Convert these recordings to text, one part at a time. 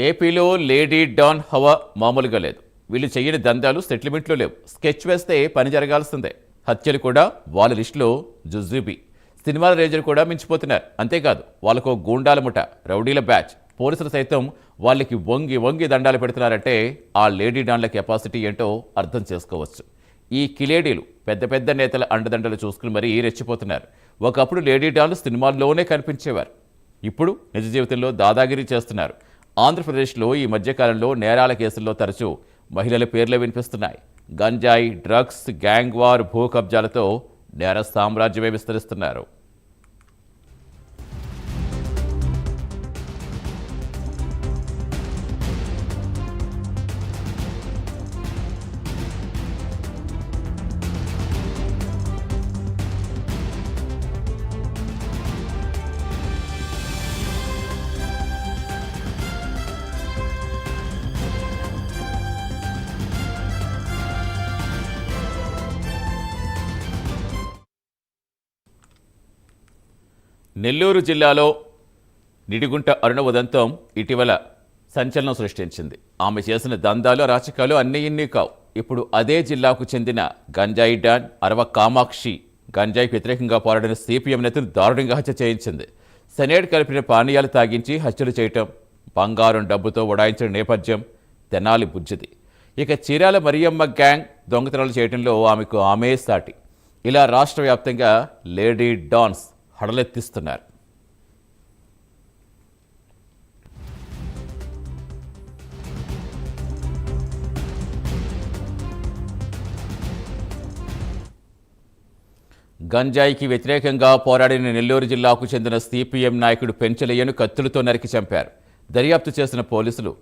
ఏపీలో lady don హవా మామూలుగా లేదు. వీళ్ళు చెయ్యని దందాలు సెటిల్మెంట్లు లేవు. స్కెచ్ వేస్తే పని జరగాల్సిందే. హత్యలు కూడా వాళ్ళ లిస్టులో జుజుబీ. సినిమాల రేంజర్ కూడా మించిపోతున్నారు. అంతేకాదు వాళ్ళకు గూండాల ముఠ, రౌడీల బ్యాచ్, పోలీసులు సైతం వాళ్ళకి వంగి వంగి దండాలు పెడుతున్నారంటే ఆ లేడీ డాన్ల కెపాసిటీ ఏంటో అర్థం చేసుకోవచ్చు. ఈ కిలేడీలు పెద్ద పెద్ద నేతల అండదండలు చూసుకుని మరీ రెచ్చిపోతున్నారు. ఒకప్పుడు లేడీ డాన్లు సినిమాల్లోనే కనిపించేవారు. ఇప్పుడు నిజ జీవితంలో దాదాగిరి చేస్తున్నారు. ఆంధ్రప్రదేశ్లో ఈ మధ్యకాలంలో నేరాల కేసుల్లో తరచూ మహిళల పేర్లే వినిపిస్తున్నాయి. గంజాయి, డ్రగ్స్, గ్యాంగ్ వార్, భూ కబ్జాలతో నేర సామ్రాజ్యమే విస్తరిస్తున్నారు. నెల్లూరు జిల్లాలో నిడిగుంట అరుణ ఉదంతం ఇటీవల సంచలనం సృష్టించింది. ఆమె చేసిన దందాలు, అరాచకాలు అన్నీ ఇన్ని కావు. ఇప్పుడు అదే జిల్లాకు చెందిన గంజాయి డాన్ అరవ కామాక్షి గంజాయికి వ్యతిరేకంగా పోరాడిన సిపిఎం నేతను దారుణంగా హత్య చేయించింది. సెనేట్ కలిపిన పానీయాలు తాగించి హత్యలు చేయటం, బంగారం డబ్బుతో ఉడాయించిన నేపథ్యం తెనాలి బుజ్జిది. ఇక చీరాల మరియమ్మ గ్యాంగ్ దొంగతనాలు చేయడంలో ఆమెకు ఆమె సాటి. ఇలా రాష్ట్ర వ్యాప్తంగా లేడీ డాన్స్ హడలెత్తిస్తున్నారు. గంజాయికి వ్యతిరేకంగా పోరాడిన నెల్లూరు జిల్లాకు చెందిన సిపిఎం నాయకుడు పెంచలయ్యను కత్తులతో నరికి చంపారు. దర్యాప్తు చేసిన పోలీసులు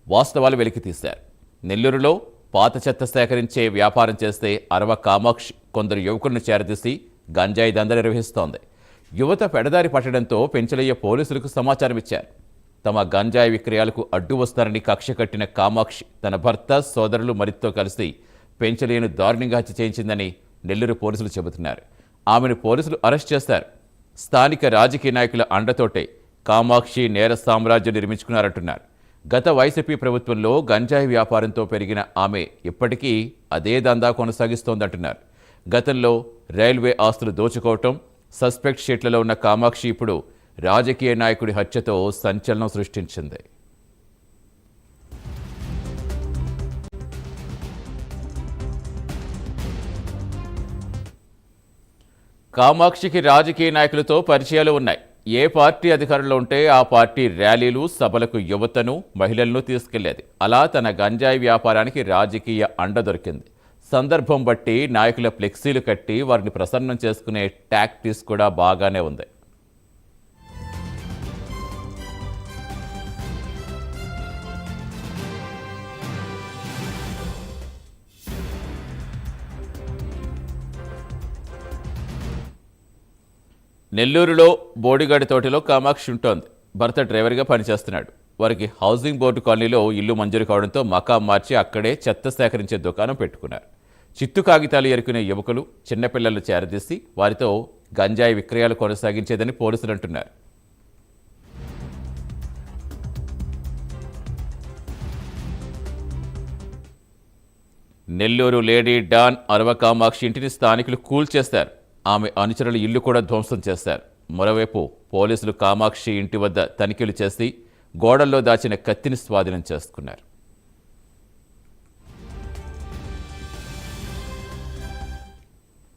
వాస్తవాలు వెలికితీశారు. నెల్లూరులో పాత చెత్త సేకరించే వ్యాపారం చేస్తే అరవ కామాక్షి కొందరు యువకులను చేరదీసి గంజాయి దంద నిర్వహిస్తోంది. యువత పెడదారి పట్టడంతో పెంచలయ్య పోలీసులకు సమాచారం ఇచ్చారు. తమ గంజాయి విక్రయాలకు అడ్డు వస్తారని కక్ష కట్టిన కామాక్షి తన భర్త, సోదరులు మరితో కలిసి పెంచలయ్యను దారుణంగా హత్య చేయించిందని నెల్లూరు పోలీసులు చెబుతున్నారు. ఆమెను పోలీసులు అరెస్ట్ చేశారు. స్థానిక రాజకీయ నాయకుల అండతోటే కామాక్షి నేర సామ్రాజ్యం నిర్మించుకున్నారంటున్నారు. గత వైసీపీ ప్రభుత్వంలో గంజాయి వ్యాపారంతో పెరిగిన ఆమె ఇప్పటికీ అదే దందా కొనసాగిస్తోందంటున్నారు. గతంలో రైల్వే ఆస్తులు దోచుకోవటం, సస్పెక్ట్ షీట్లలో ఉన్న కామాక్షి ఇప్పుడు రాజకీయ నాయకుడి హత్యతో సంచలనం సృష్టించింది. కామాక్షికి రాజకీయ నాయకులతో పరిచయాలు ఉన్నాయి. ఏ పార్టీ అధికారంలో ఉంటే ఆ పార్టీ ర్యాలీలు, సభలకు యువతను, మహిళలను తీసుకెళ్లేది. అలా తన గంజాయి వ్యాపారానికి రాజకీయ అండ దొరికింది. సందర్భం బట్టి నాయకుల ఫ్లెక్సీలు కట్టి వారిని ప్రసన్నం చేసుకునే టాక్టిక్స్ కూడా బాగానే ఉంది. నెల్లూరులో బోడిగాడి తోటలో కామాక్షి ఉంటోంది. భర్త డ్రైవర్గా పనిచేస్తున్నాడు. వారికి హౌసింగ్ బోర్డు కాలనీలో ఇల్లు మంజూరు కావడంతో మకాం మార్చి అక్కడే చెత్త సేకరించే దుకాణం పెట్టుకున్నారు. చిత్తు కాగితాలు ఎరుకునే యువకులు, చిన్నపిల్లలు చేరదీసి వారితో గంజాయి విక్రయాలు కొనసాగించేదని పోలీసులు అంటున్నారు. నెల్లూరు లేడీ డాన్ అరవ కామాక్షి ఇంటిని స్థానికులు కూల్చేశారు. ఆమె అనుచరుల ఇల్లు కూడా ధ్వంసం చేశారు. మరోవైపు పోలీసులు కామాక్షి ఇంటి వద్ద తనిఖీలు చేసి గోడల్లో దాచిన కత్తిని స్వాధీనం చేసుకున్నారు.